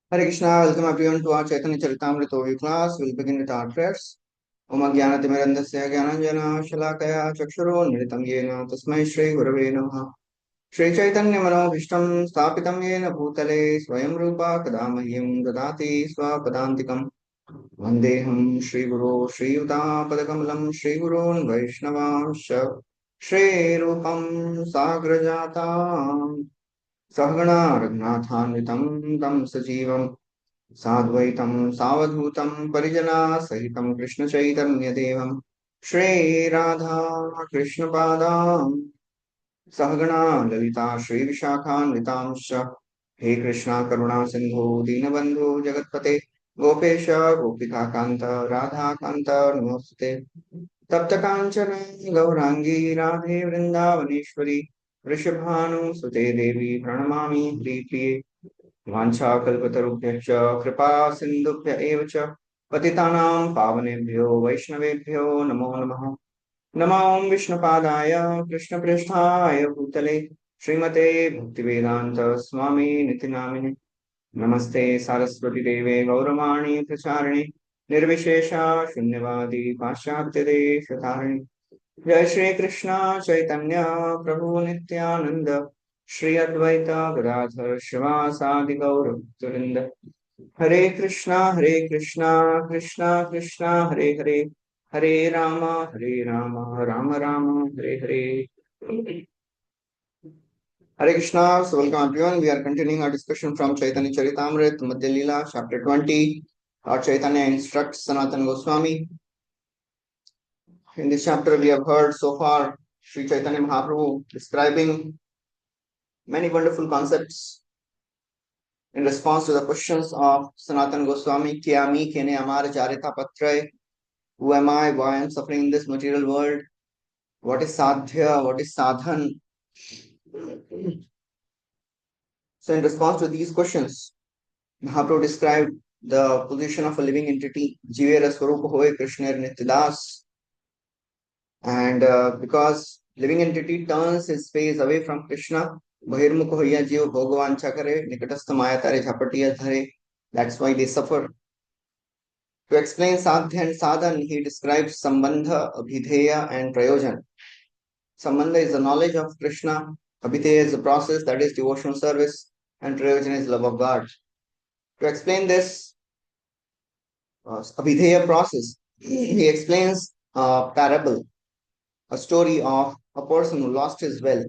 Hare Krishna, welcome everyone to our Chaitanya Caritamrta audio class. We'll begin with our prayers. Om Jnanatimirandasya Jnananjana Shalakaya Chakshuro Niritam Yena Tasmai Shri Gurave Namaha. Shri Chaitanya Manobhishtam Sthapitam Yena Bhutale Swayam Rupa Kadamahyam Dadati Swapadantikam Vandeham Shri Guru Shri Yuta Padakamalam Shri Gurun Vaishnavansha Shri Rupam Sagrajata Sahagana Raghunathanvitam Tam Sajivam साद्वैतं सावधूतं परिजनासहितं कृष्णचैतन्यदेवं Shri Radha कृष्णपादां सहगणा Lalita श्रीविशाखान्वितांश्च हे कृष्णा करुणा सिन्धो दीनबन्धो जगत्पते गोपेश गोपिकान्त राधाकान्त नमोऽस्तुते तप्त काञ्चन गौराङ्गी राधे वृन्दावनेश्वरी वृषभानुसुते देवी प्रणमामि प्रिये वाञ्छाकल्पतरुभ्यश्च कृपा सिन्धुभ्य एव च पतितानां पावनेभ्यो वैष्णवेभ्यो नमो नमः। नमो विष्णुपादाय कृष्णप्रेष्ठाय भूतले श्रीमते भक्तिवेदान्त स्वामी नितिनामिने नमस्ते सारस्वती देवे गौरवाणी प्रचारिणे निर्विशेषा शून्यवादी पाश्चात्यदेशतारिणे जय श्री कृष्ण चैतन्य प्रभु नित्यानंद श्री अद्वैत गदाधर शिवासादि गौर तुरिंद हरे Krishna Krishna Krishna Hare Hare Hare Ram Ram Ram Hare Hare Hare Krishna. So welcome everyone. We are continuing our discussion from Chaitanya Charitamrta, Madhya Lila, chapter 20. Lord Chaitanya instructs Sanatana Goswami. In this chapter, we have heard so far Sri Chaitanya Mahaprabhu describing many wonderful concepts in response to the questions of Sanatana Goswami. Kyami kene amar charita patre. Who am I? Why I am suffering in this material world? What is sadhya? What is sadhan? So, in response to these questions, Mahaprabhu described the position of a living entity, Jivera Swarupa Hoy Krishna Nityadas. And because living entity turns his face away from Krishna, Bahirmukh hoya jiv bhogvancha kare, nikatastha maya tare jhapatiya dhare. That's why they suffer. To explain sadhya and sadhan, he describes sambandha, abhideya, and prayojan. Sambandha is the knowledge of Krishna, abhideya is the process, that is devotional service, and prayojan is love of God. To explain this abhideya process, he explains a parable, a story of a person who lost his wealth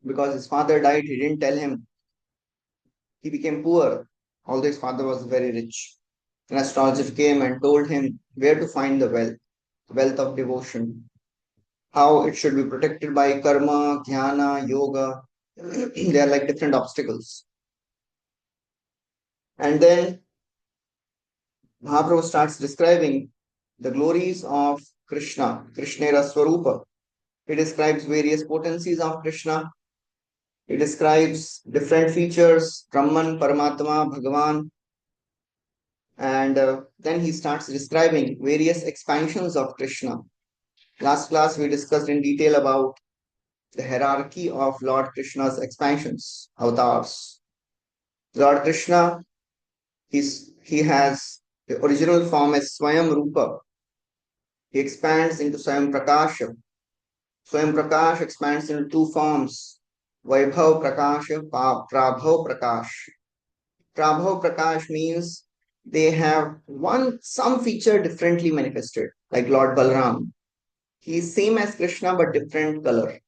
because his father died. He didn't tell him. He became poor, although his father was very rich. An astrologer came and told him where to find the wealth of devotion, how it should be protected by karma, dhyana, yoga. They are like different obstacles. And then Mahaprabhu starts describing the glories of Krishna, Krishnera Swarupa. He describes various potencies of Krishna. He describes different features, Brahman, Paramatma, Bhagavan, and then he starts describing various expansions of Krishna. Last class, we discussed in detail about the hierarchy of Lord Krishna's expansions, avatars. Lord Krishna, he has the original form as Swayam Rupa. He expands into Swayam Prakasha. Swayam Prakash expands into two forms, Vaibhav Prakasha, Prabhav Prakash. Prabhav Prakash means they have some feature differently manifested, like Lord Balram. He is same as Krishna but different color.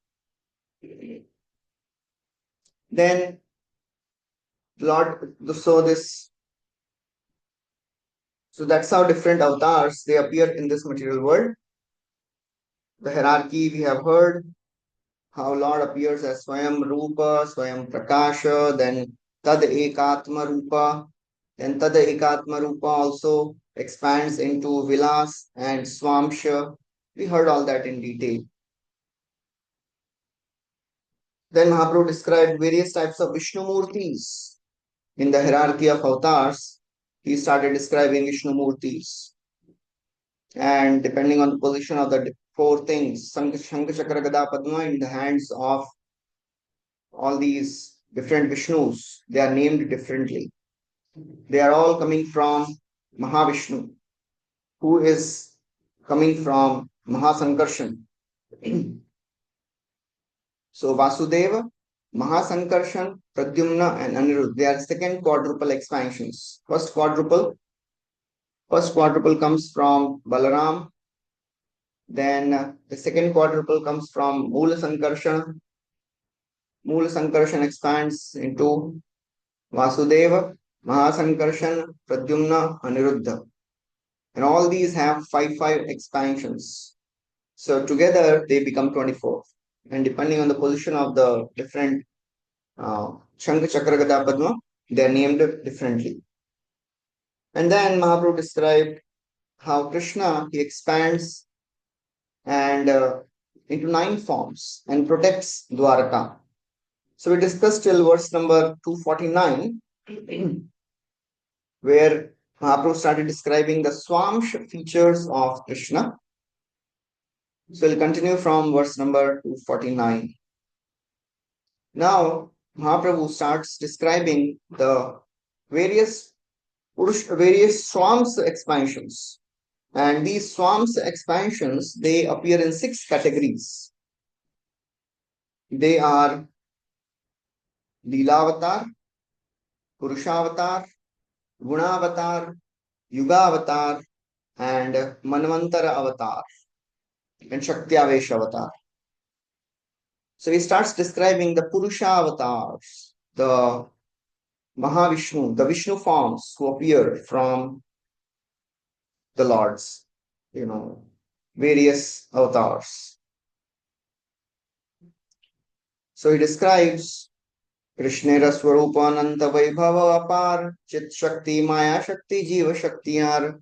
Then Lord, so that's how different avatars they appear in this material world. The hierarchy we have heard how Lord appears as Swayam Rupa, Swayam Prakasha, then Tad Ekatma Rupa, then Tad Ekatma Rupa also expands into Vilas and Swamsha. We heard all that in detail. Then Mahaprabhu described various types of Vishnu Murtis. In the hierarchy of avatars, he started describing Vishnu Murtis. And depending on the position of the four things, Shankha Chakra Gada Padma in the hands of all these different Vishnus, they are named differently. They are all coming from Mahavishnu, who is coming from Mahasankarshan. So Vasudeva, Mahasankarshan, Pradyumna, and Anirudh, they are second quadruple expansions. First quadruple comes from Balaram. Then the second quadruple comes from Mula Sankarshan. Mula Sankarshan expands into Vasudeva, Mahasankarshan, Pradyumna, Aniruddha. And all these have 5 expansions. So together they become 24. And depending on the position of the different Shankha Chakra Gada Padma, they are named differently. And then Mahaprabhu described how Krishna, he expands and into 9 forms and protects Dwaraka. So we discussed till verse number 249, where Mahaprabhu started describing the Swamsh features of Krishna. So we'll continue from verse number 249. Now, Mahaprabhu starts describing the various Swam's expansions. And these Swam's expansions, they appear in 6 categories. They are Lilavatar, Purushavatar, Gunavatar, Yugavatar, and Manvantara Avatar, and Shaktiavesh Avatar. So he starts describing the Purusha avatars, the Mahavishnu, the Vishnu forms who appear from the Lord's, various avatars. So he describes Krishnera Swarupa Ananta Vaibhava Apar, Chit Shakti, Maya Shakti, Jiva Shakti are.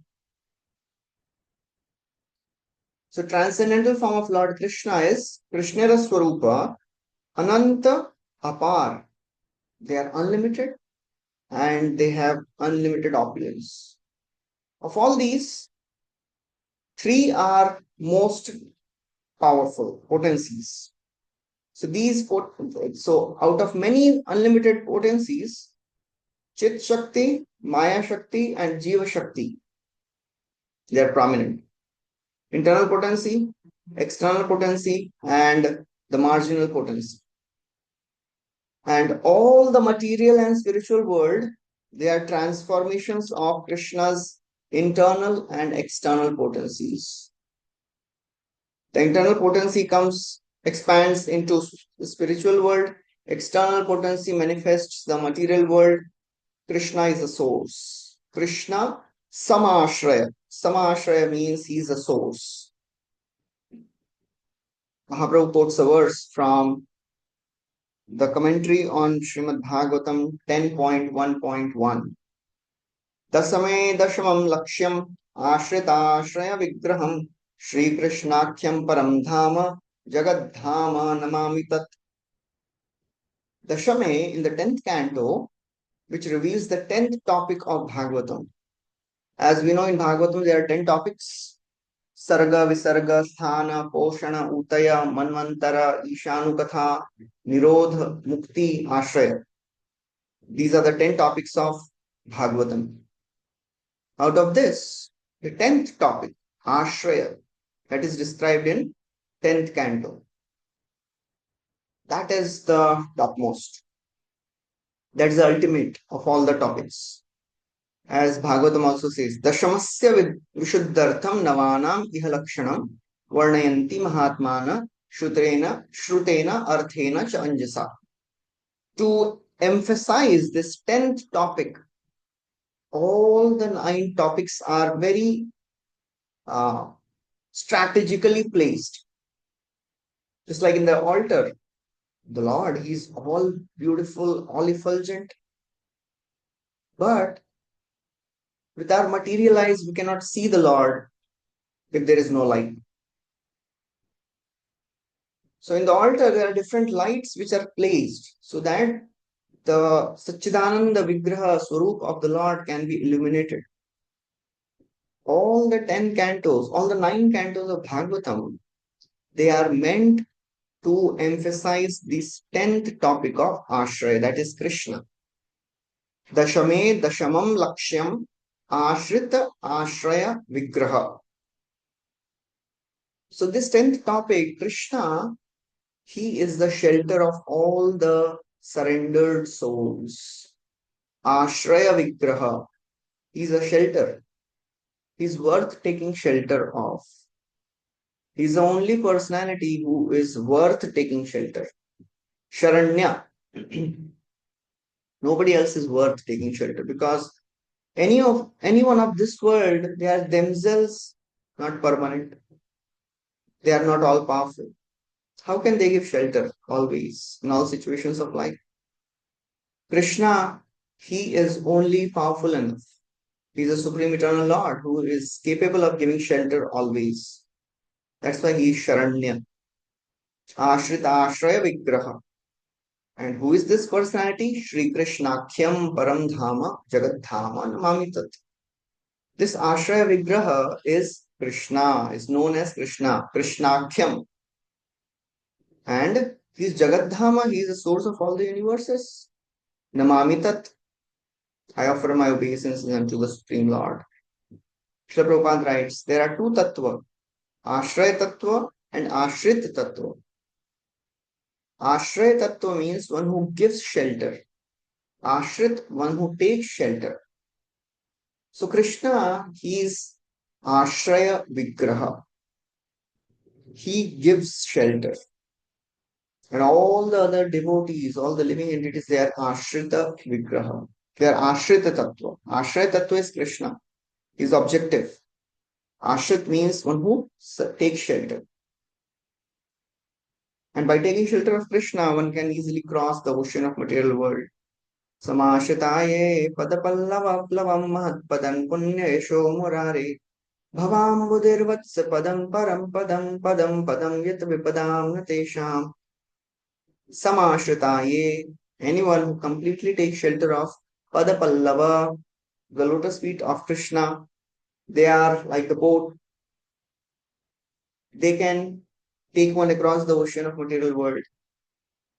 So transcendental form of Lord Krishna is Krishnera Swarupa Ananta Apar. They are unlimited and they have unlimited opulence. Of all these, 3 are most powerful potencies. So out of many unlimited potencies, Chit Shakti, Maya Shakti, and Jiva Shakti, they are prominent. Internal potency, external potency, and the marginal potency. And all the material and spiritual world, they are transformations of Krishna's internal and external potencies. The internal potency expands into the spiritual world. External potency manifests the material world. Krishna is the source. Krishna Samashraya. Samashraya means he is the source. Mahaprabhu quotes a verse from the commentary on Srimad Bhagavatam 10.1.1. Dasame dashamam lakshyam ashrita vigraham Shri Krishnakhyam param dhama jagad dhama namami tat. Dashame in the 10th canto, which reveals the 10th topic of Bhagavatam. As we know in Bhagavatam, there are 10 topics. Sarga, Visarga, Sthana, Poshana, Utaya, Manvantara, Ishanukatha, Nirodha, Mukti, Ashraya. These are the 10 topics of Bhagavatam. Out of this, the 10th topic, Ashraya, that is described in 10th canto. That is the topmost. That is the ultimate of all the topics. As Bhagavatam also says, Dashamasya Vishuddhartham Navanam Ihalakshanam Varnayanti Mahatmana Shrutena Arthena Cha Anjasa. To emphasize this 10th topic, all the 9 topics are very strategically placed. Just like in the altar, the Lord, he is all beautiful, all effulgent. But with our material eyes, we cannot see the Lord if there is no light. So in the altar, there are different lights which are placed so that the Satchidananda Vigraha Swarup of the Lord can be illuminated. All the 10 cantos, all the 9 cantos of Bhagavatam, they are meant to emphasize this 10th topic of Ashraya, that is Krishna. Dashame Dashamam Lakshyam Ashrita Ashraya Vigraha. So, this 10th topic, Krishna, he is the shelter of all the surrendered souls. Ashraya Vigraha. He is a shelter. He is worth taking shelter of. He is the only personality who is worth taking shelter. Sharanya. Nobody else is worth taking shelter because anyone of this world, they are themselves not permanent. They are not all powerful. How can they give shelter always in all situations of life? Krishna, he is only powerful enough. He is a supreme eternal Lord who is capable of giving shelter always. That's why he is Sharanya. Ashrita Ashraya Vigraha. And who is this personality? Shri Krishnakhyam Param Dhama Jagat Dhama Namami Tat. This Ashraya Vigraha is Krishna, is known as Krishna, Krishnakhyam. And he is Jagat Dhama, he is the source of all the universes. Namami Tat. I offer my obeisances unto the Supreme Lord. Srila Prabhupada writes, there are two tattva, Ashraya Tattva and Ashrit Tattva. Ashraya Tattva means one who gives shelter. Ashrit, one who takes shelter. So Krishna, he is Ashraya Vigraha. He gives shelter. And all the other devotees, all the living entities, they are Ashrita Vigraha. They are Ashrita Tattva. Ashraya Tattva is Krishna. He is objective. Ashrit means one who takes shelter. And by taking shelter of Krishna, one can easily cross the ocean of material world. Samashitaye padapallava plavam mahatpadan punyesho murare bhavambudirvatsa padam param padam padam padam yat vipadam natesham. Samashitaye, anyone who completely takes shelter of padapallava, the lotus feet of Krishna, they are like the boat. They can take one across the ocean of material world.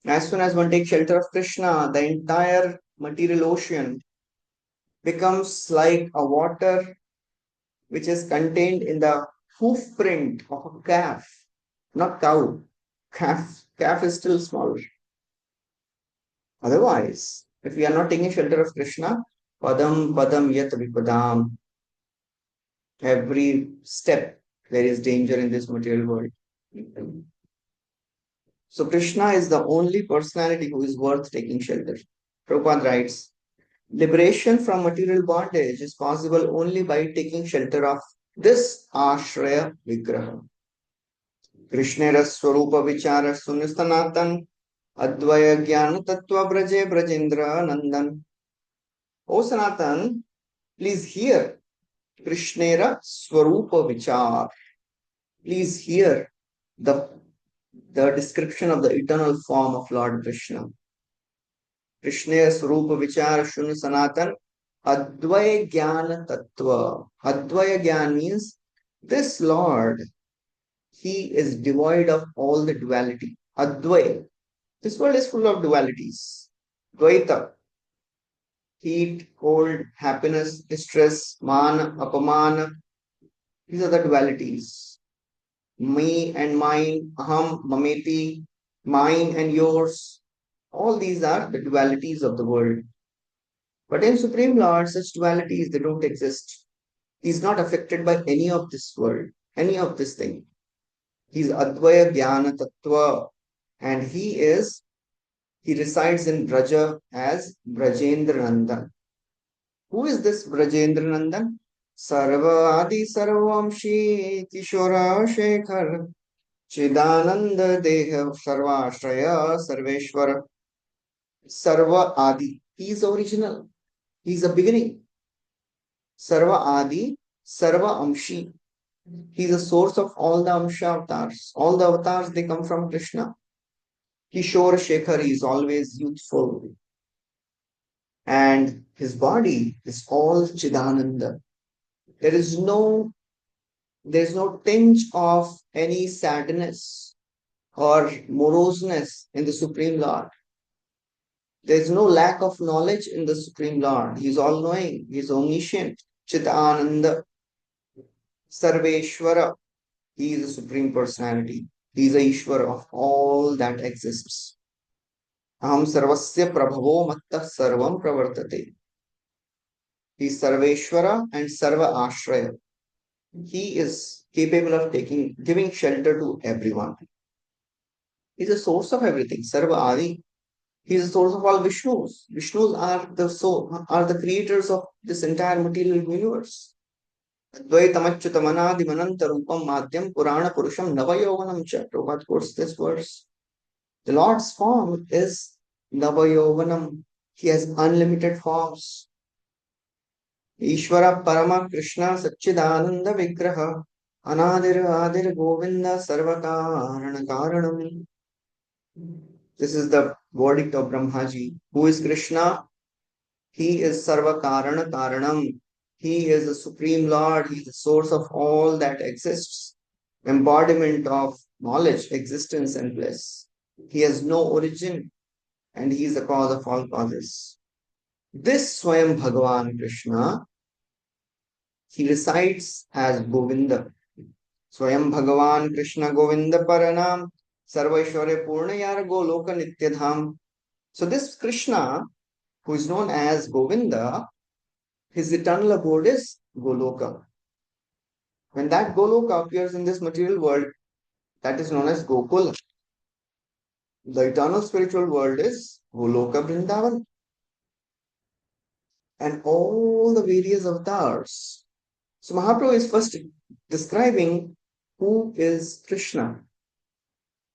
As soon as one takes shelter of Krishna, the entire material ocean becomes like a water which is contained in the hoof print of a calf, not cow. Calf is still smaller. Otherwise, if we are not taking shelter of Krishna, padam padam yat vipadam, every step there is danger in this material world. So Krishna is the only personality who is worth taking shelter. Prabhupada writes, liberation from material bondage is possible only by taking shelter of this Ashraya Vigraha. Krishnera Swarupa Vichara Sunnistanatan Advaya Jnana Tattva Braje Brajendra Nandan. O Sanatan, please hear Krishnera Swarupa Vichar. Please hear the description of the eternal form of Lord Krishna. Krishna Swarupa Vichar Shunya Sanatan Advaya Jnana Tattva. Advaya Jnana means this Lord, he is devoid of all the duality. Advaya. This world is full of dualities. Dvaita. Heat, cold, happiness, distress, mana, apamana. These are the dualities. Me and mine, aham, mameti, mine and yours. All these are the dualities of the world. But in Supreme Lord, such dualities, they don't exist. He is not affected by any of this world, any of this thing. He is Advaya Jnana Tattva. And he resides in Braja as Brajendra Nandan. Who is this Brajendra Nandan? Sarva Adi Sarvamshi Kishora Shekhar Chidananda Deha Sarvashraya Sarveshwara. Sarva Adi. He is original. He is a beginning. Sarva Adi, Sarva Amshi. He is the source of all the Amsha avatars. All the avatars, they come from Krishna. Kishore Shekhar is always youthful. And his body is all Chidananda. There is no tinge of any sadness or moroseness in the Supreme Lord. There is no lack of knowledge in the Supreme Lord. He is all knowing, He is omniscient. Chitananda Sarveshwara. He is the Supreme Personality. He is the Ishwara of all that exists. Aham sarvasya prabhavo matta sarvam pravartate. He is Sarveshwara and Sarva Ashraya. He is capable of giving shelter to everyone. He is the source of everything. Sarva Adi. He is the source of all Vishnus. Vishnus are the creators of this entire material universe. Advaitamachyutamanadimanantarupam madhyam purana purusham navayovanam cha. Prabhupada quotes this verse. The Lord's form is navayovanam. He has unlimited forms. Ishvara Parama Krishna Satchidananda Vigraha Anadir Adir Govinda Sarvakarana Karanam. This is the verdict of Brahmaji. Who is Krishna? He is Sarvakarana Karanam. He is the Supreme Lord. He is the source of all that exists. Embodiment of knowledge, existence, and bliss. He has no origin and he is the cause of all causes. This Swayam Bhagavan Krishna, he recites as Govinda. Swayam Bhagavan Krishna Govinda Paranam Sarvaishwarya Purnayara Goloka Nityadham. So this Krishna, who is known as Govinda, his eternal abode is Goloka. When that Goloka appears in this material world, that is known as Gokula. The eternal spiritual world is Goloka Vrindavan. And all the various avatars. So Mahaprabhu is first describing who is Krishna.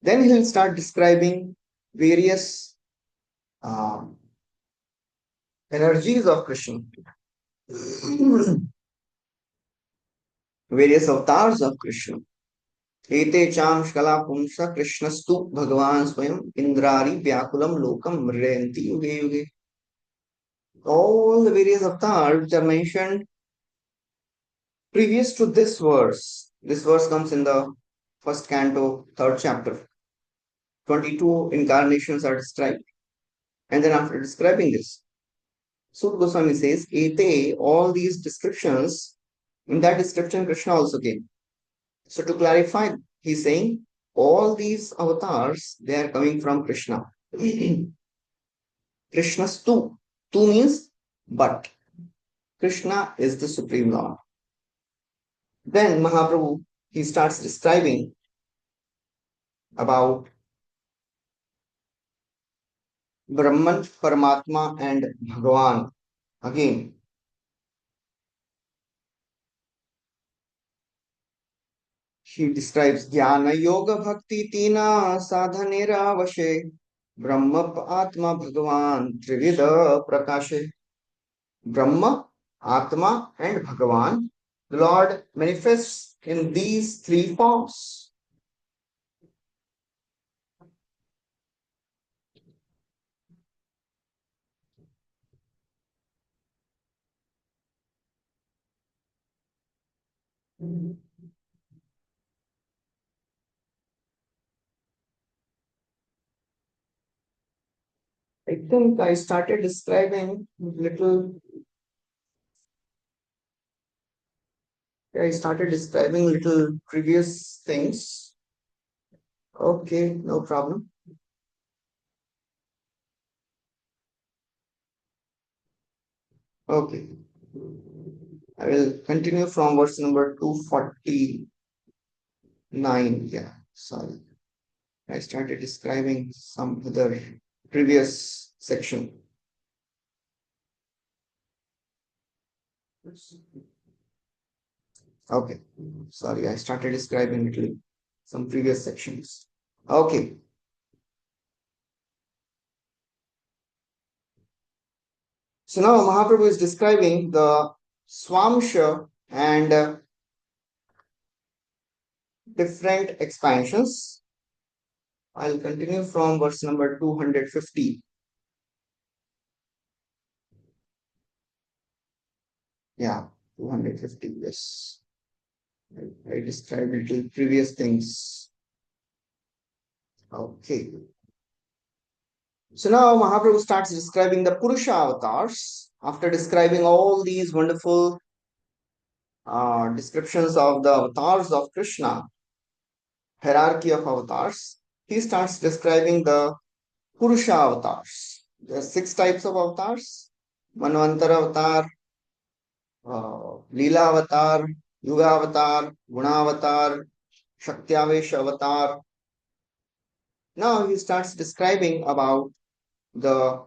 Then he'll start describing various energies of Krishna. Various avatars of Krishna. Ete cham shkala pumsa Krishnastu Bhagavan Swayam Indrari Vyakulam Lokam Mriyanti Yuge Yuge. All the various avatars which are mentioned previous to this verse. This verse comes in the first canto, third chapter. 22 incarnations are described. And then after describing this, Sut Goswami says, Ete, all these descriptions, in that description, Krishna also came. So to clarify, he's saying, all these avatars, they are coming from Krishna. Krishna's two. Two means but. Krishna is the Supreme Lord. Then Mahaprabhu, he starts describing about Brahman, Paramatma and Bhagavan. Again, he describes Jnana Yoga Bhakti Tina Sadhanera Vashe Brahma Atma Bhagavan Trivida Prakashe. Brahma, Atma and Bhagavan, the Lord manifests in these three forms. I think I started describing little previous things. Okay, no problem. Okay. I will continue from verse number 249. Yeah, sorry. I started describing some other previous section. Okay, sorry, I started describing little some previous sections. Okay. So now Mahaprabhu is describing the Swamsha and different expansions. I'll continue from verse number 250. Yeah, 250, yes. I described little previous things. Okay. So now Mahaprabhu starts describing the Purusha avatars. After describing all these wonderful descriptions of the avatars of Krishna, hierarchy of avatars, he starts describing the Purusha avatars. There are six types of avatars: Manvantara avatar, lila avatar, yuga avatar, guna avatar, Shaktiavesh avatar. Now he starts describing about the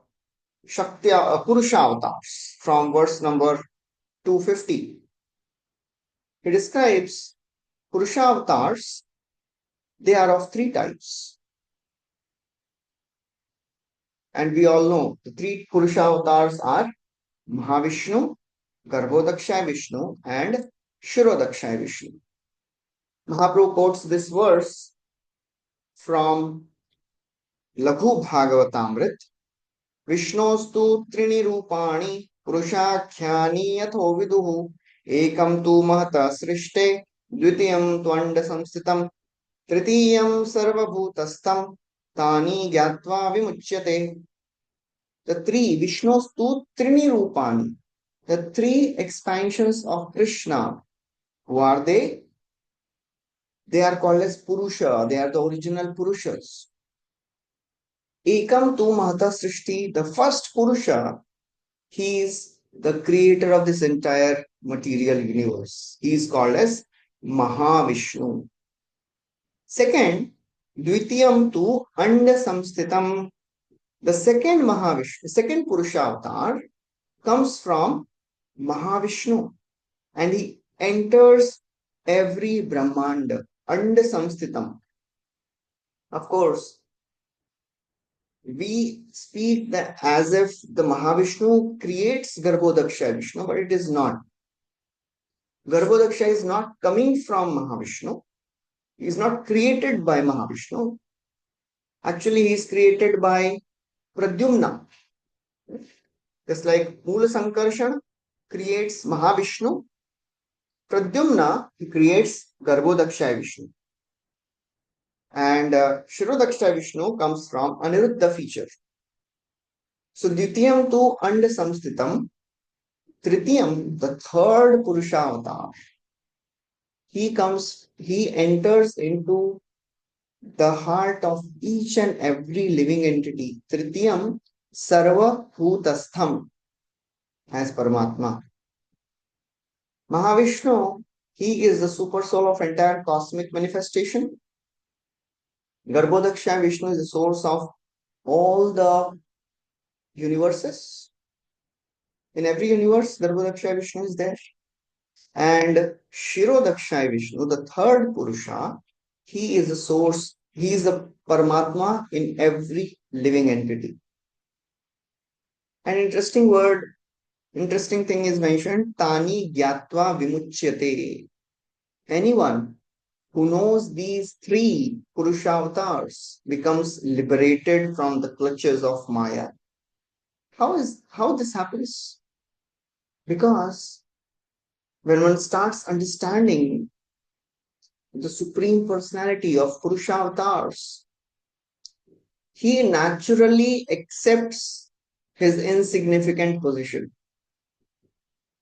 Purusha avatars from verse number 250. He describes Purusha avatars, they are of three types. And we all know the three Purusha avatars are Mahavishnu, Garbhodakshay Vishnu, and Shirodakshay Vishnu. Mahaprabhu quotes this verse from Laghu Bhagavatamrit. Vishnostu trini rupani purushakhyaani yatho viduhu ekam tu mahata srishte dvitiyam tvanda samstitam tritiyam sarvabhutastam tani gyatva vimuchyate. The three Vishnostu trini rupani, the three expansions of Krishna. Who are they? They are called as Purusha. They are the original Purushas. Ekam tu mahata srishti, the first Purusha, he is the creator of this entire material universe. He is called as Mahavishnu. Second, Dvitiyam tu Anda Samstitam. The second Mahavishnu, second Purusha avatar comes from Mahavishnu and he enters every Brahmanda. Anda Samstitam. Of course, we speak that as if the Mahavishnu creates Garbhodaksha Vishnu, but it is not. Garbhodaksha is not coming from Mahavishnu. He is not created by Mahavishnu. Actually, he is created by Pradyumna. Just like Mula Sankarshan creates Mahavishnu, Pradyumna he creates Garbhodaksha Vishnu. And Shirodaksha Vishnu comes from Aniruddha feature. So Dvitiyam tu Anda Samstitam, Tritiyam, the third Purusha avatar, he enters into the heart of each and every living entity. Tritiyam Sarva Bhutastham as Paramatma. Mahavishnu, he is the super soul of entire cosmic manifestation. Garbhodaksha Vishnu is the source of all the universes. In every universe, Garbhodaksha Vishnu is there. And Shirodaksha Vishnu, the third Purusha, he is the source, he is the Paramatma in every living entity. An interesting thing is mentioned, Tani Gyatva Vimuchyate. Anyone who knows these three Purusha avatars becomes liberated from the clutches of Maya. How this happens? Because when one starts understanding the supreme personality of Purusha avatars, he naturally accepts his insignificant position.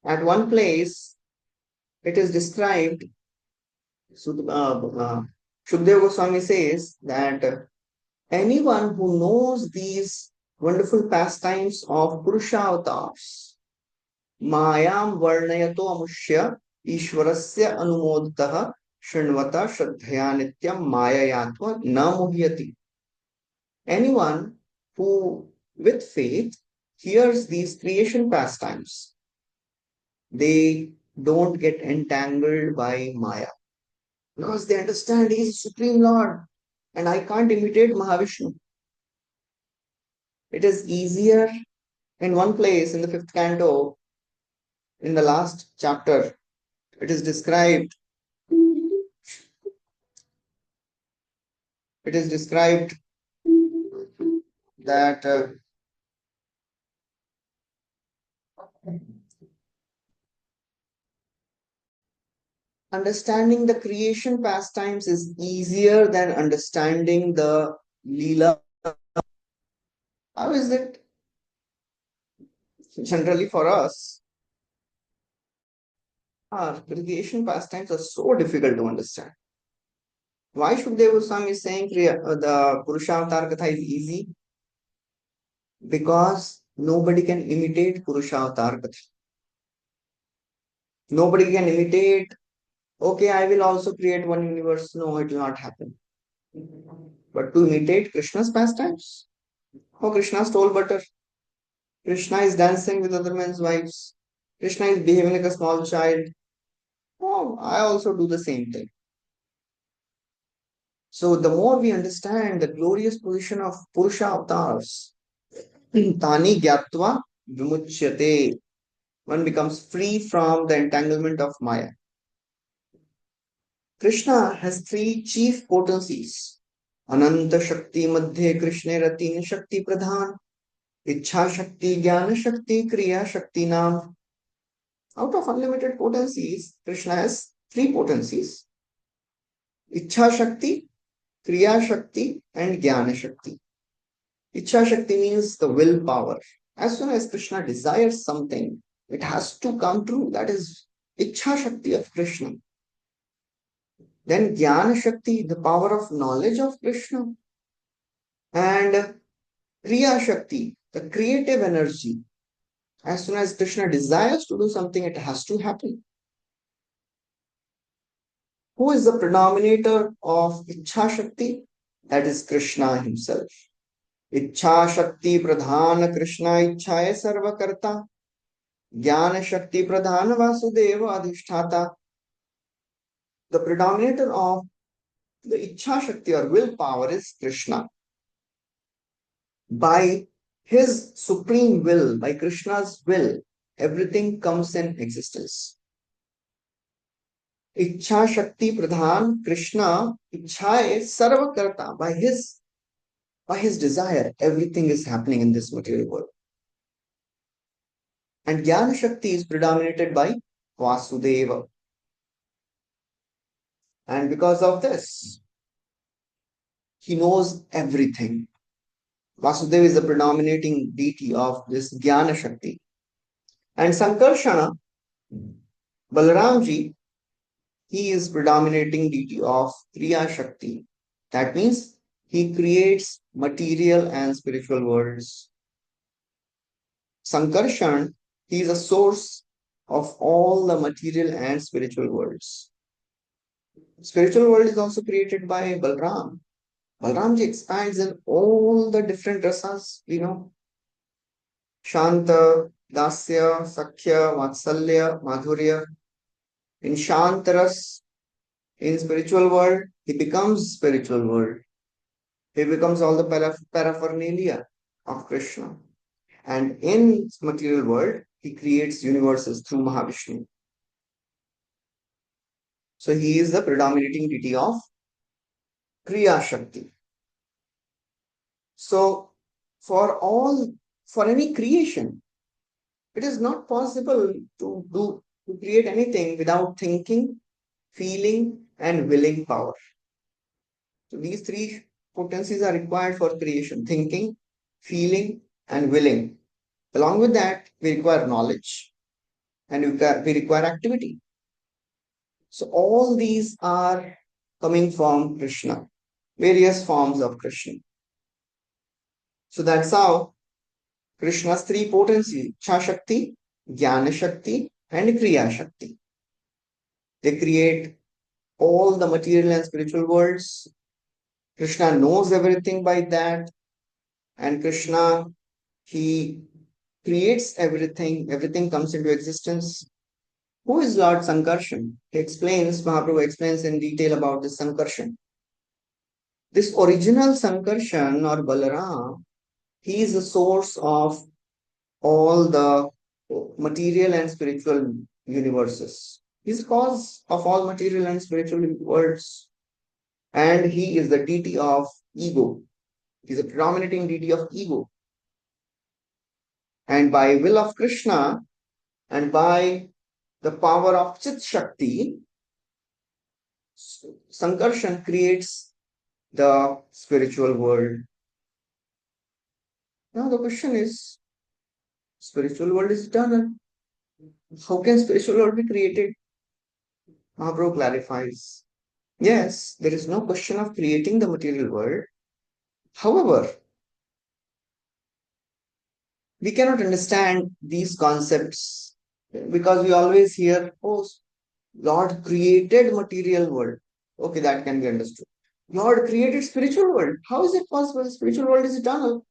At one place, it is described, Shukdev Goswami says that anyone who knows these wonderful pastimes of Purusha avatars, Mayam Varnayato Amushya Ishwarasya Anumodtaha Shinvata Shraddhaya Nityam Mayayatva Na Muhyati. Anyone who, with faith, hears these creation pastimes, they don't get entangled by Maya because they understand He is Supreme Lord and I can't imitate Mahavishnu. It is easier in one place in the fifth canto, in the last chapter, it is described. It is described that understanding the creation pastimes is easier than understanding the lila. How is it generally for us? Our recreation pastimes are so difficult to understand. Why should Goswami is saying the Purusharavatar Katha is easy? Because nobody can imitate Purusharavatar Katha. Nobody can imitate, okay, I will also create one universe. No, it will not happen. But to imitate Krishna's pastimes? Oh, Krishna stole butter. Krishna is dancing with other men's wives. Krishna is behaving like a small child. Oh, I also do the same thing. So the more we understand the glorious position of Purusha avatars, Tani Gyatva Vimuchyate, one becomes free from the entanglement of Maya. Krishna has three chief potencies. Ananta Shakti Madhya Krishna Ratin Shakti Pradhan, Ichha Shakti, Jnana Shakti, Kriya Shakti Nam. Out of unlimited potencies, Krishna has three potencies. Ichha Shakti, Kriya Shakti, and Jnana Shakti. Ichha Shakti means the willpower. As soon as Krishna desires something, it has to come true. That is Ichha Shakti of Krishna. Then Jnana Shakti, the power of knowledge of Krishna. And Kriya Shakti, the creative energy. As soon as Krishna desires to do something, it has to happen. Who is the predominator of Ichha Shakti? That is Krishna himself. Ichha Shakti Pradhana Krishna Ichhaya Sarvakarta. Jnana Shakti Pradhana Vasudeva Adhisthata. The predominator of the Ichha Shakti or willpower is Krishna. By his supreme will, by Krishna's will, everything comes in existence. Ichha Shakti Pradhan Krishna Ichhaye Sarvakarta. By his desire, everything is happening in this material world. And Jnana Shakti is predominated by Vasudeva. And because of this, he knows everything. Vasudeva is the predominating deity of this Jnana Shakti. And Sankarshana, Balaramji, he is predominating deity of Kriya Shakti. That means he creates material and spiritual worlds. Sankarshan, he is a source of all the material and spiritual worlds. Spiritual world is also created by Balram. Balramji expands in all the different rasas, Shanta, Dasya, Sakhya, Vatsalya, Madhurya. In Shantaras, in spiritual world, he becomes spiritual world. He becomes all the paraphernalia of Krishna. And in material world, he creates universes through Mahavishnu. So he is the predominating deity of Kriya Shakti. So for any creation, it is not possible to create anything without thinking, feeling, and willing power. So these three potencies are required for creation: thinking, feeling, and willing. Along with that, we require knowledge and we require activity. So all these are coming from Krishna, various forms of Krishna. So that's how Krishna's three potencies, Cha Shakti, Jnana Shakti, and Kriya Shakti. They create all the material and spiritual worlds. Krishna knows everything by that. And Krishna, he creates everything. Everything comes into existence. Who is Lord Sankarshan? Mahaprabhu explains in detail about this Sankarshan. This original Sankarshan or Balaram, he is the source of all the material and spiritual universes. He is the cause of all material and spiritual worlds. And he is the deity of ego. He is a predominating deity of ego. And by will of Krishna and by the power of Chit Shakti, Sankarshan creates the spiritual world. Now the question is, spiritual world is eternal. How can spiritual world be created? Mahaprabhu clarifies. Yes, there is no question of creating the material world. However, we cannot understand these concepts because we always hear, oh, Lord created material world. Okay, that can be understood. Lord created spiritual world. How is it possible? Spiritual world is eternal.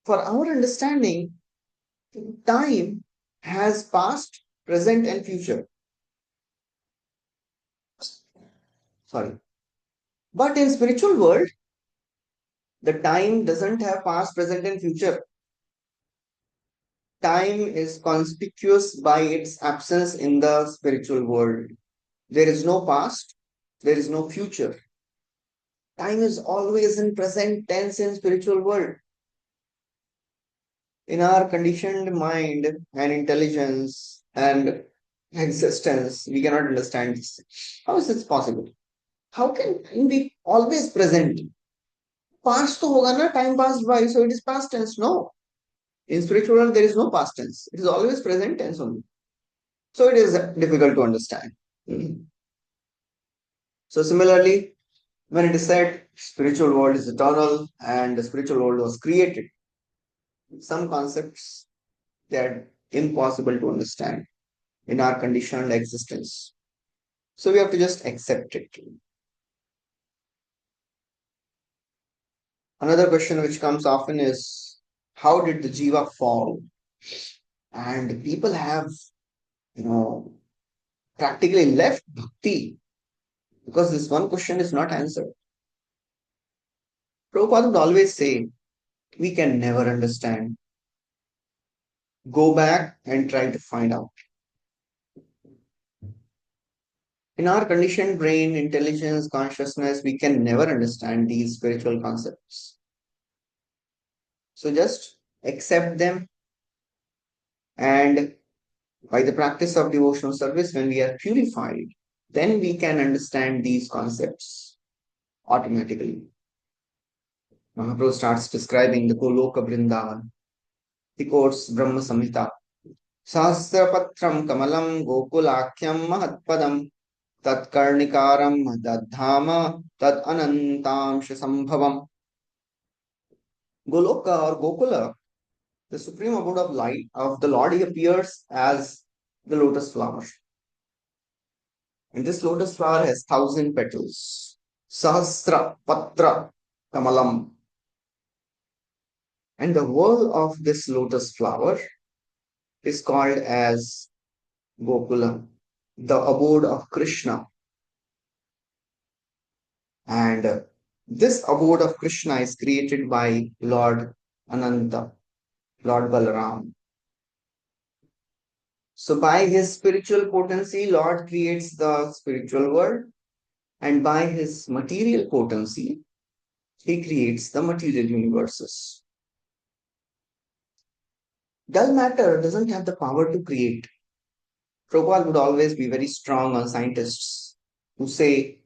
For our understanding, time has past, present, and future. Sorry. But in spiritual world, the time doesn't have past, present, and future. Time is conspicuous by its absence in the spiritual world. There is no past, there is no future. Time is always in present tense in spiritual world. In our conditioned mind and intelligence and existence, we cannot understand this. How is this possible? How can time be always present? Past to hoga na, time passed by, so it is past tense. No. In spiritual world, there is no past tense. It is always present tense only. So it is difficult to understand. Mhm. So similarly, when it is said spiritual world is eternal and the spiritual world was created, some concepts they are impossible to understand in our conditioned existence. So we have to just accept it. Another question which comes often is how did the jiva fall? And people have, you know, practically left bhakti because this one question is not answered. Prabhupada would always say, we can never understand. Go back and try to find out. In our conditioned brain, intelligence, consciousness, we can never understand these spiritual concepts. So just accept them, and by the practice of devotional service, when we are purified, then we can understand these concepts automatically. Mahaprabhu starts describing the Goloka Vrindavan. He quotes Brahma Samhita. Sahasrapatram kamalam gokulakyam mahatpadam tatkarnikaram dadhama tad anantamsha sambhavam. Goloka or Gokula, the supreme abode of light of the Lord, he appears as the lotus flower. And this lotus flower has 1,000 petals. Sahasra Patra Kamalam. And the whole of this lotus flower is called as Gokula, the abode of Krishna. And this abode of Krishna is created by Lord Ananta, Lord Balaram. So by his spiritual potency, Lord creates the spiritual world, and by his material potency, he creates the material universes. Dull matter doesn't have the power to create. Prabhupada would always be very strong on scientists who say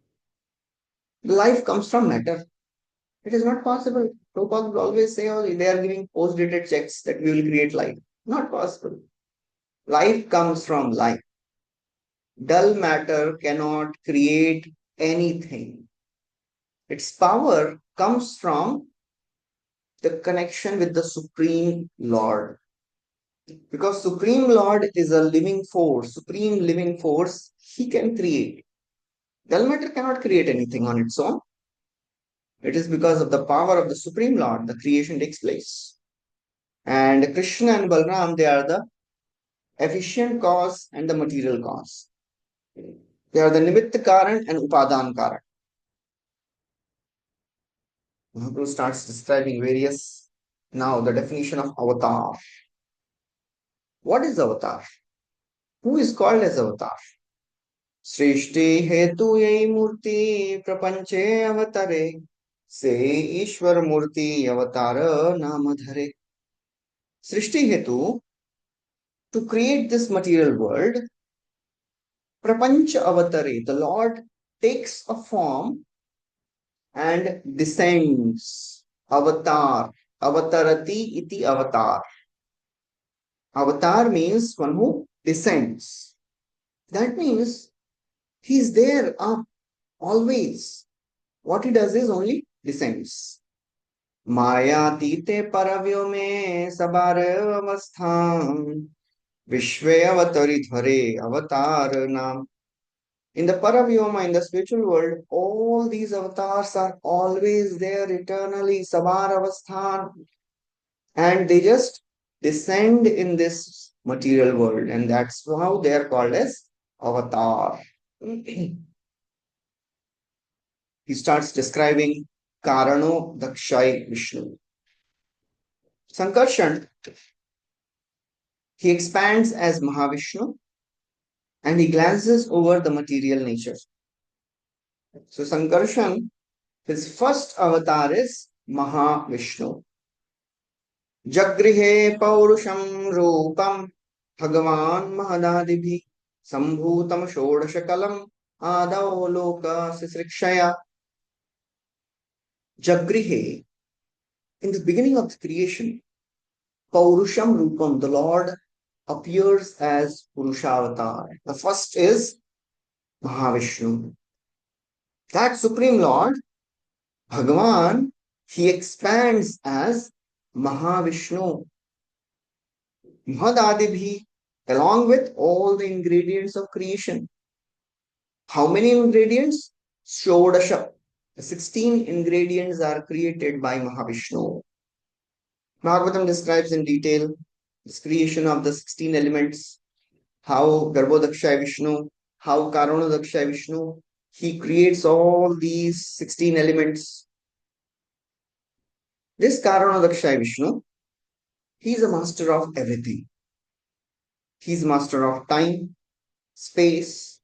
life comes from matter. It is not possible. Prabhupada would always say, oh, they are giving post-dated checks that we will create life. Not possible. Life comes from life. Dull matter cannot create anything. Its power comes from the connection with the Supreme Lord. Because Supreme Lord is a living force, supreme living force, he can create. Dull matter cannot create anything on its own. It is because of the power of the Supreme Lord the creation takes place. And Krishna and Balram, they are the efficient cause and the material cause. They are the Nimitta Karan and Upadan Karan. Mahaprabhu starts describing various, now the definition of avatar. What is avatar? Who is called as avatar? सृष्टि हेतु यही मूर्ति प्रपंचे अवतरे से ईश्वर मूर्ति अवतार नाम धरे. सृष्टि हेतु, to create this material world, prapancha avatare, the Lord takes a form and descends. Avatar. Avatarati iti avatar. Avatar means one who descends. That means he is there up always. What he does is only descends. मायातीते परव्योमे सबार अवस्थान विश्वे अवतरी धरे avatar nam. In the Paravyoma, in the spiritual world, all these avatars are always there eternally, Sabar Avasthan, and they just descend in this material world, and that's how they are called as avatar. He starts describing Karano Dakshai Vishnu. Sankarshan, he expands as Mahavishnu and he glances over the material nature. So Sankarshan, his first avatar is Mahavishnu. Jagrihe Paurusham Rupam Bhagavan Mahadadibi Sambhutam Shodashakalam Adao Loka Sisrikshaya. Jagrihe, in the beginning of the creation, Paurusham Rupam, the Lord appears as Purushavatar. The first is Mahavishnu. That Supreme Lord, Bhagavan, he expands as Mahavishnu. Mahadadibhi, along with all the ingredients of creation. How many ingredients? Shodasha. The 16 ingredients are created by Mahavishnu. Bhagavatam describes in detail this creation of the 16 elements, how Garbhodakshaya Vishnu, how Karanodakshaya Vishnu, he creates all these 16 elements. This Karanodakshaya Vishnu, he is a master of everything. He is master of time, space,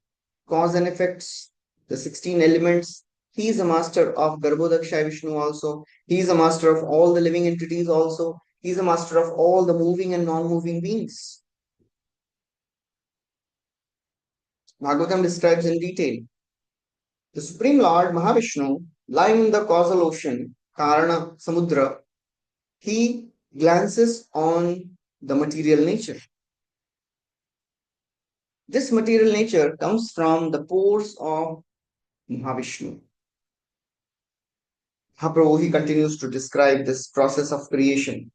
cause and effects, the 16 elements. He is a master of Garbhodakshaya Vishnu also. He is a master of all the living entities also. He is a master of all the moving and non-moving beings. Bhagavatam describes in detail. The Supreme Lord Mahavishnu, lying in the causal ocean, Karana Samudra, he glances on the material nature. This material nature comes from the pores of Mahavishnu. Prabhuji continues to describe this process of creation.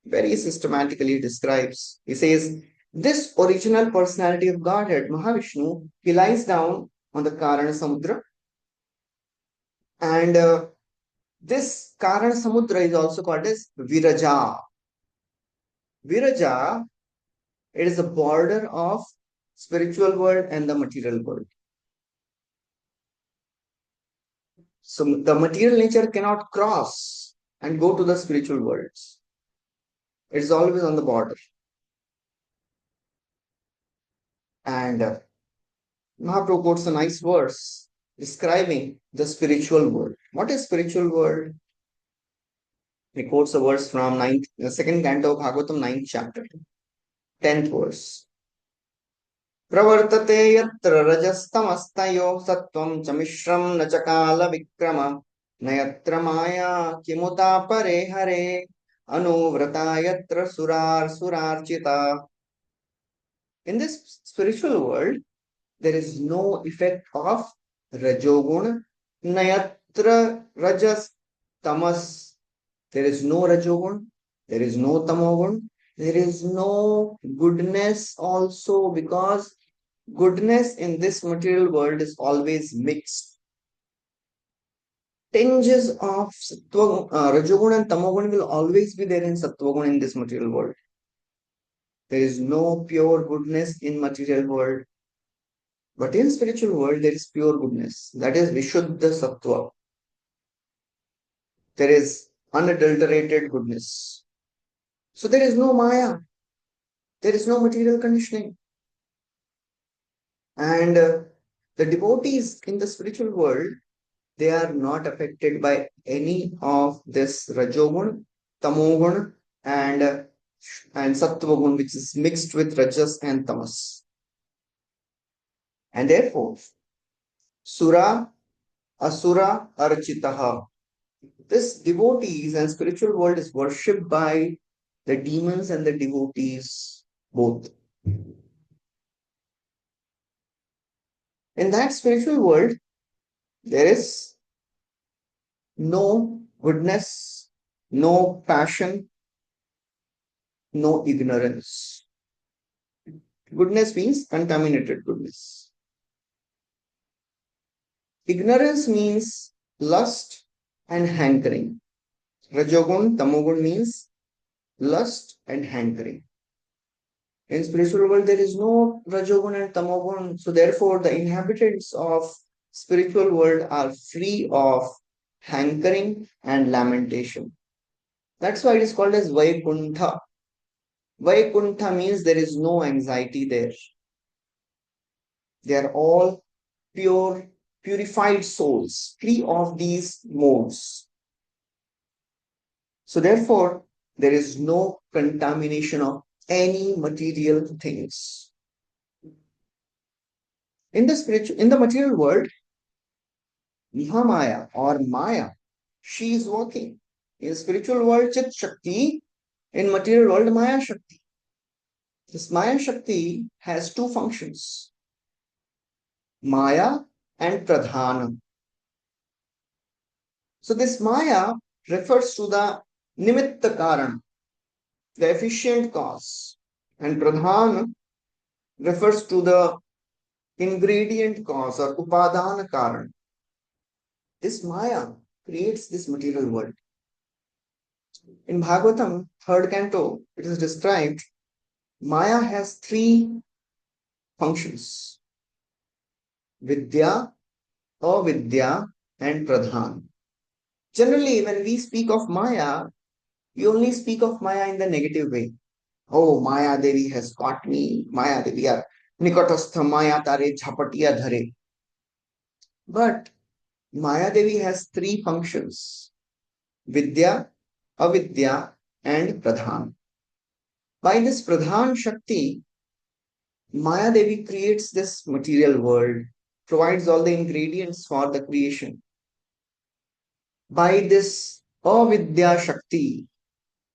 Very systematically describes. He says, this original personality of Godhead, Mahavishnu, he lies down on the Karana Samudra. And this Karana Samudra is also called as Viraja. Viraja, it is the border of spiritual world and the material world. So the material nature cannot cross and go to the spiritual worlds. It is always on the border. And Mahaprabhu quotes a nice verse describing the spiritual world. What is spiritual world? He quotes a verse from the second canto of Bhagavatam, 9th chapter, 10th verse. प्रवर्तते यत्र रजस्तमस्तयो सत्वं च मिश्रं न च कालविक्रम न यत्र माया किमुता परे हरे अनुव्रता यत्र सुरार्चिता. In this spiritual world, there is no effect of Rajoguna, Nayatra Rajas Tamas. There is no Rajogun, there is no Tamogun, there is no goodness also, because goodness in this material world is always mixed. Tinges of Rajogun and Tamogun will always be there in Sattvagun in this material world. There is no pure goodness in material world. But in spiritual world, there is pure goodness. That is Vishuddha Sattva. There is unadulterated goodness. So there is no Maya. There is no material conditioning. And the devotees in the spiritual world, they are not affected by any of this Rajogun, Tamogun, and Sattvagun, which is mixed with Rajas and Tamas. And therefore, Sura, Asura, Architaha. This devotees and spiritual world is worshipped by the demons and the devotees both. In that spiritual world, there is no goodness, no passion, no ignorance. Goodness means contaminated goodness. Ignorance means lust and hankering. Rajogun, tamogun means lust and hankering. In spiritual world, there is no Rajogun and Tamogun. So therefore, the inhabitants of spiritual world are free of hankering and lamentation. That's why it is called as Vaikuntha. Vaikuntha means there is no anxiety there. They are all pure, purified souls, free of these modes. So therefore, there is no contamination of any material things. In the material world, Mahamaya or Maya, she is working. In spiritual world, Chit Shakti, in material world, Maya Shakti. This Maya Shakti has two functions, Maya and Pradhana. So this Maya refers to the Nimitta Karan, the efficient cause, and Pradhana refers to the ingredient cause or Upadana Karan. This Maya creates this material world. In Bhagavatam, third canto, it is described Maya has three functions, Vidya, Avidya, and Pradhan. Generally, when we speak of Maya, we only speak of Maya in the negative way. Oh, Maya Devi has got me. Maya Devi are Nikotastha Maya Tare Jhapatiya Dhare. But Maya Devi has three functions, Vidya, Avidya, and Pradhan. By this Pradhan Shakti, Maya Devi creates this material world, provides all the ingredients for the creation. By this Avidya Shakti,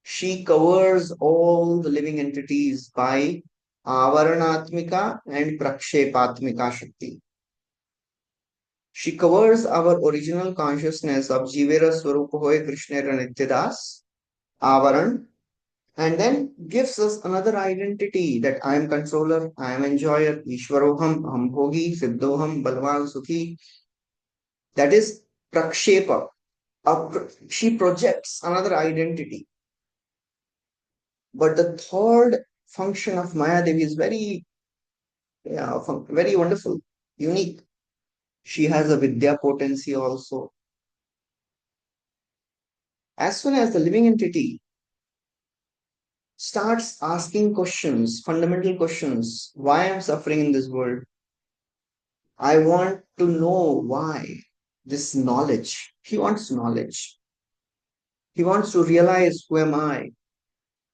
she covers all the living entities by Avaranatmika and Prakshepatmika Shakti. She covers our original consciousness of Jivera Swarupa Hoy Krishnera Nityadas, Avaran, and then gives us another identity that I am controller, I am enjoyer, Ishwaroham, Bhogi, Siddhoham, Balwan, Sukhi. That is Prakshepa. She projects another identity. But the third function of Maya Devi is very wonderful, unique. She has a Vidya potency also. As soon as the living entity starts asking questions, fundamental questions, why I'm suffering in this world, I want to know why. This knowledge. He wants knowledge. He wants to realize who am I.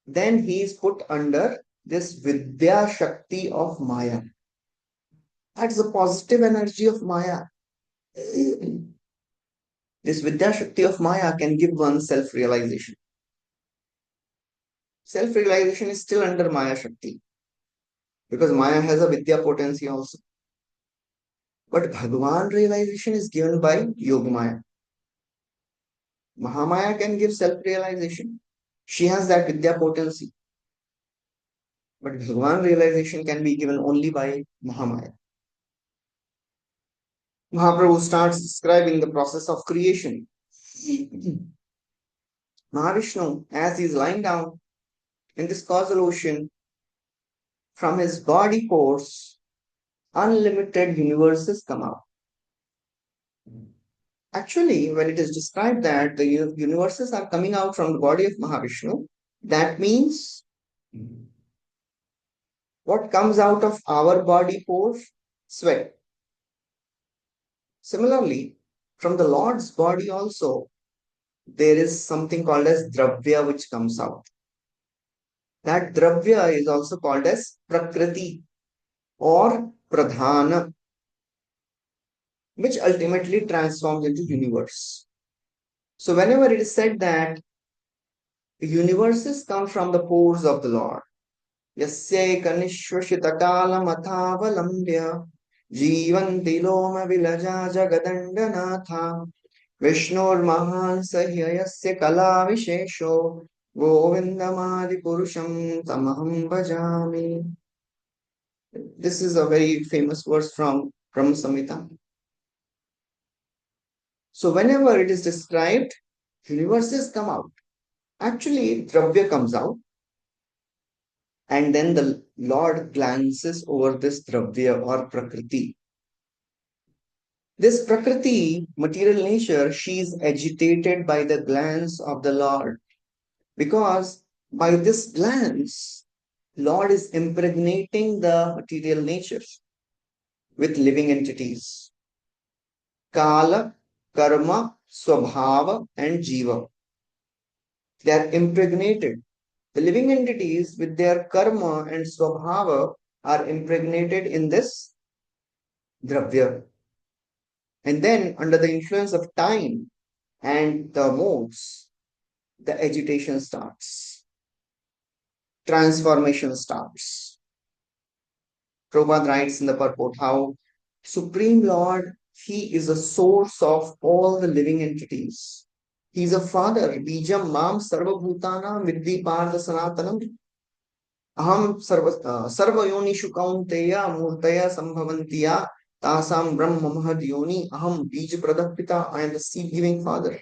Then he is put under this Vidya Shakti of Maya. That's the positive energy of Maya. This Vidya Shakti of Maya can give one self realization. Self realization is still under Maya Shakti because Maya has a Vidya potency also. But Bhagavan realization is given by Yogamaya. Mahamaya can give self realization. She has that Vidya potency. But Bhagavan realization can be given only by Mahamaya. Mahaprabhu starts describing the process of creation. Mahavishnu, as he is lying down in this causal ocean, from his body pores, unlimited universes come out. Actually, when it is described that the universes are coming out from the body of Mahavishnu, that means what comes out of our body pores? Sweat. Similarly, from the Lord's body also, there is something called as Dravya which comes out. That Dravya is also called as Prakriti or Pradhana. which ultimately transforms into universe. So whenever it is said that universes come from the pores of the Lord, यस्यैक निःश्वसितकालमथावलम्ब्य जीवन्ति लोमविलजा जगदण्डनाथा विष्णोर्महान् स ह्ययस्य कलाविशेषो गोविन्दमादिपुरुषं तमहं भजामि. This is a very famous verse from Brahma Samhita. So whenever it is described, universes come out. Actually, Dravya comes out, and then the Lord glances over this Dravya or Prakriti. This Prakriti, material nature, she is agitated by the glance of the Lord, because by this glance, Lord is impregnating the material nature with living entities. Kala, Karma, Swabhava, and Jiva. They are impregnated. The living entities with their karma and swabhava are impregnated in this dravya. And then, under the influence of time and the modes, the agitation starts, transformation starts. Prabhupada writes in the purport how Supreme Lord, He is the source of all the living entities. He is a father. Bijam mam sarva bhutana vidhi partha sanatanam. Aham sarvayonishu kaunteya murtaya sambhavantiya tasam brahma mahad yoni aham bij pradapita. I am the seed giving father.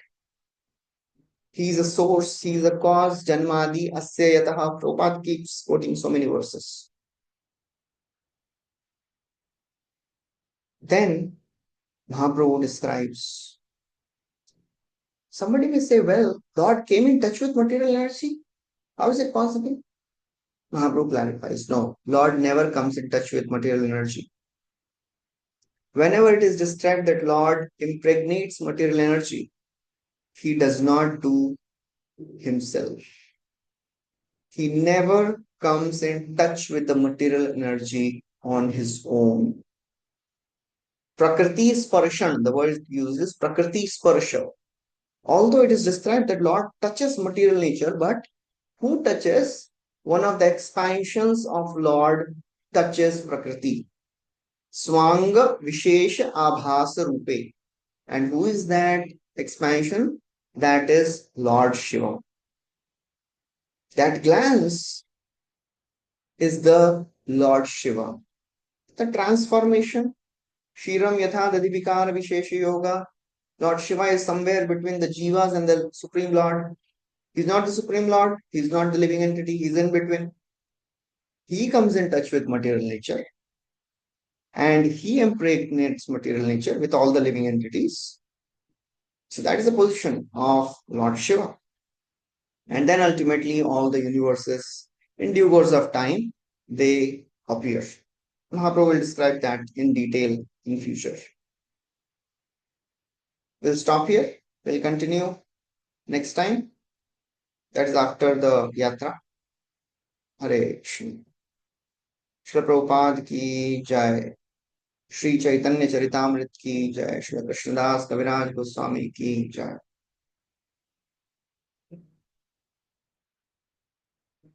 He is a source, he is a cause, janmadi asya yataha. Prabhupada keeps quoting so many verses. Then Mahaprabhu describes. Somebody may say, well, God came in touch with material energy. How is it possible? Mahaprabhu clarifies, no, Lord never comes in touch with material energy. Whenever it is described that Lord impregnates material energy, He does not do Himself. He never comes in touch with the material energy on His own. Prakriti Sparshan, the word uses Prakriti Sparsha. Although it is described that Lord touches material nature, but who touches? One of the expansions of Lord touches Prakriti. Swanga Vishesha Abhasa Rupe. And who is that expansion? That is Lord Shiva. That glance is the Lord Shiva. The transformation, Shiram Yatha Dadipikara Vishesha Yoga. Lord Shiva is somewhere between the Jivas and the Supreme Lord. He's not the Supreme Lord, he's not the living entity, he's in between. He comes in touch with material nature and he impregnates material nature with all the living entities. So that is the position of Lord Shiva. And then ultimately all the universes, in due course of time, they appear. Mahaprabhu will describe that in detail in future. We'll stop here. We'll continue next time. That is after the yatra. Hare Krishna. Shri Prabhupada ki jai. Shri Chaitanya Charitamrita ki jai. Shri Krishnadas Kaviraj Goswami ki jai.